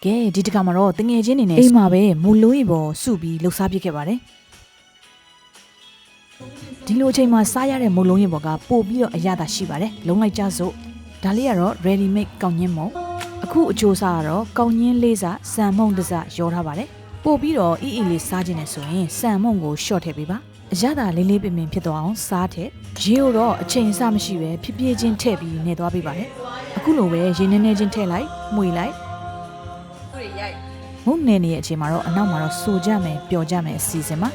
ကဲဒီတခါမှာတော့တငယ်ချင်းနေနဲ့အိမ်မှာပဲမူလုံးရေပေါ်စုပြီးလှုပ်ရှားပြစ်ခဲ့ပါတယ်ဒီလိုအချိန်မှာစားရတဲ့မုံလုံးရေပေါ်ကပို့ပြီးတော့အရသာရှိပါတယ်လုံးလိုက်ကြစို့ဒါလေးကတော့ ready made ကောင်းညင်းမုံအခုအချိုးစားကတော့ကောင်းညင်းလေးစားစံမုံတစ်စရောထားပါတယ်ပို့ပြီးတော့အီလေးစားခြင်းနဲ့ဆိုရင်စံမုံကိုရှော့ထည့်ပေးပါအရသာလေးလေးပင်ပင်ဖြစ်သွားအောင်စားထည့်ရေကိုတော့အချိန်အဆမရှိပဲဖြည်းဖြည်းချင်းထည့်ပြီးနေသွားပေးပါတယ်အခုလိုပဲရေနည်းနည်းချင်းထည့်လိုက်မှွေလိုက်မုံနေနေတဲ့အချိန်မှာတော့အနောက်မှာတော့စူကြမယ်ပျော်ကြမယ်အစီအစဉ်မှာ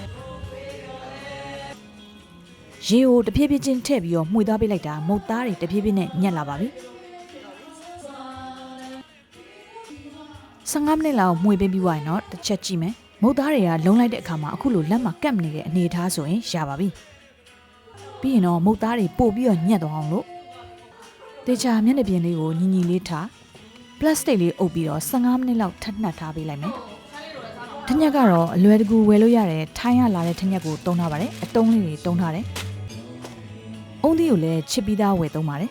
ရေကိုတဖြည်းဖြည်းချင်းထည့်ပြီးတော့မှွေသွားပေးလိုက်တာမုတ်သားတွေတဖြည်းဖြည်းနဲ့ညက်လာပါပြီ15မိနစ်လောက်မှွေပေးပြီးသွားရင်တော့တစ်ချက်ကြည့်မယ်မုတ်သားတွေကလုံးလိုက်တဲ့အခါမှာအခုလိုလက်မှာကပ်နေတဲ့အနေအထားဆိုရင်ရပါပြီပြီးရင်တော့မုတ်သားတွေပို့ပြီးတော့ညက်သွားအောင်လို့တေချာမျက်နှာပြင်လေးကိုညီညီလေးထားပလတ်စတစ်လေးအုပ်ပြီးတော့15မိနစ်လောက်ထပ်နှက်ထားပေးလိုက်မယ်ထညက်ကတော့အလွယ်တကူဝယ်လို့ရတယ်ထိုင်းရလာတဲ့ထညက်ကိုတုံးထားပါတယ်အတုံးလေးတွေတုံးထားတယ်အုံးသီးကိုလည်းချစ်ပြီးသားဝယ်သုံးပါတယ်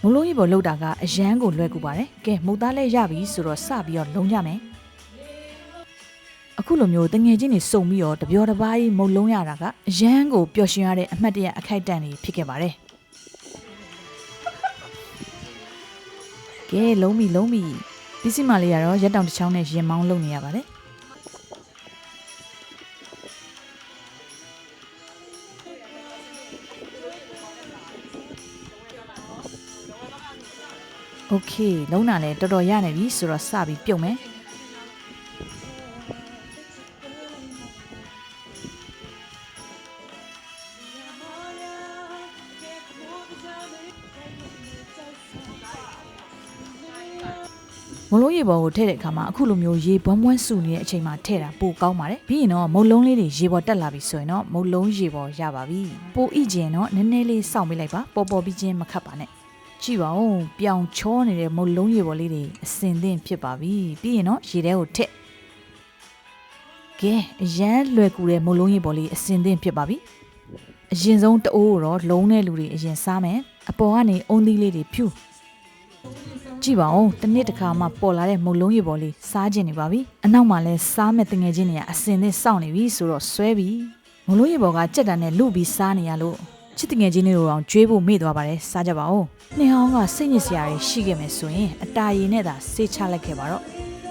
မုံလုံးကြီးပေါ်လောက်တာကအရန်ကိုလွယ်ကူပါတယ်ကဲမုတ်သားလည်းရပြီဆိုတော့စပြီးတော့လုံးကြမယ်အခုလိုမျိုးတငယ်ချင်းတွေစုံပြီးတော့တပြောတပါးကြီးမုံလုံးရတာကအရန်ကိုပျော်ရွှင်ရတဲ့အမှတ်တရအခိုက်အတန့်တွေဖြစ်ခဲ့ပါတယ်ကဲလုံးပြီဒီစီမလေးကတော့ရက်တောင်တစ်ချောင်းနဲ့ရင်မောင်းလုပ်နေရပါတယ်โอเคလုံးတာလည်းတော်တော်ရနေပြီဆိုတော့စပြီးပြုတ်မယ်မုံလုံးရေပေါ်ကိုထည့်တဲ့အခါမှာအခုလိုမျိုးရေဘွမ်းဘွမ်းစုနေတဲ့အချိန်မှာထည့်တာပိုကောင်းပါတယ်ပြီးရင်တော့မုံလုံးလေးတွေရေပေါ်တက်လာပြီဆိုရင်တော့မုံလုံးရေပေါ်ရပါပြီပိုဣကျင်တော့နည်းနည်းလေးစောင့်ပေးလိုက်ပါပေါ်ပြီးချင်းမခတ်ပါနဲ့ကြည့်ပါဦးပြောင်ချောနေတဲ့မုံလုံးရေပေါ်လေးတွေအစင်သင့်ဖြစ်ပါပြီပြီးရင်တော့ရေထဲကိုထည့်ကဲအရန်လွယ်ကူတဲ့မုံလုံးရေပေါ်လေးအစင်သင့်ဖြစ်ပါပြီအရင်ဆုံးတအိုးတော့လုံးတဲ့လူတွေအရင်စားမယ်အပေါ်ကနေအုံသီးလေးတွေဖြူကြည့်ပါဦးတစ်နေ့တစ်ခါမှပေါ်လာတဲ့မုံလုံးရေပေါ်လေးစားကျင်နေပါပြီအနောက်မှာလဲစားမဲ့တငယ်ချင်းတွေကအစင်သင့်စောင့်နေပြီဆိုတော့ဆွဲပြီမုံလုံးရေပေါ်ကကြက်တန်နဲ့လူပြီးစားနေရလို့ချစ်တငယ်ချင်းတွေတော့ကျွေးဖို့မေ့သွားပါတယ်စားကြပါဦးနှင်းဟောင်းကစိတ်ညစ်စရာတွေရှိခဲ့မယ်ဆိုရင်အတာရည်နဲ့သာဆေးချလိုက်ခဲ့ပါတော့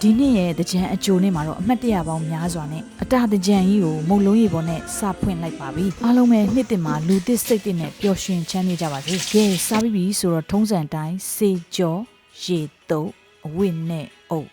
ဒီနေ့ရဲ့တကြံအကြိုနေ့မှာတော့အမှတ်တရပေါင်းများစွာနဲ့အတာတကြံကြီးကိုမုံလုံးရေပေါ်နဲ့စဖွင့်လိုက်ပါပြီအားလုံးပဲနှစ်တစ်မှာလူသစ်စိတ်သစ်နဲ့ပျော်ရွှင်ချမ်းမြေ့ကြပါစေကဲစားပြီးပြီဆိုတော့ထုံးစံတိုင်းစေကြောရေတုပ်အဝတ်နဲ့အုပ်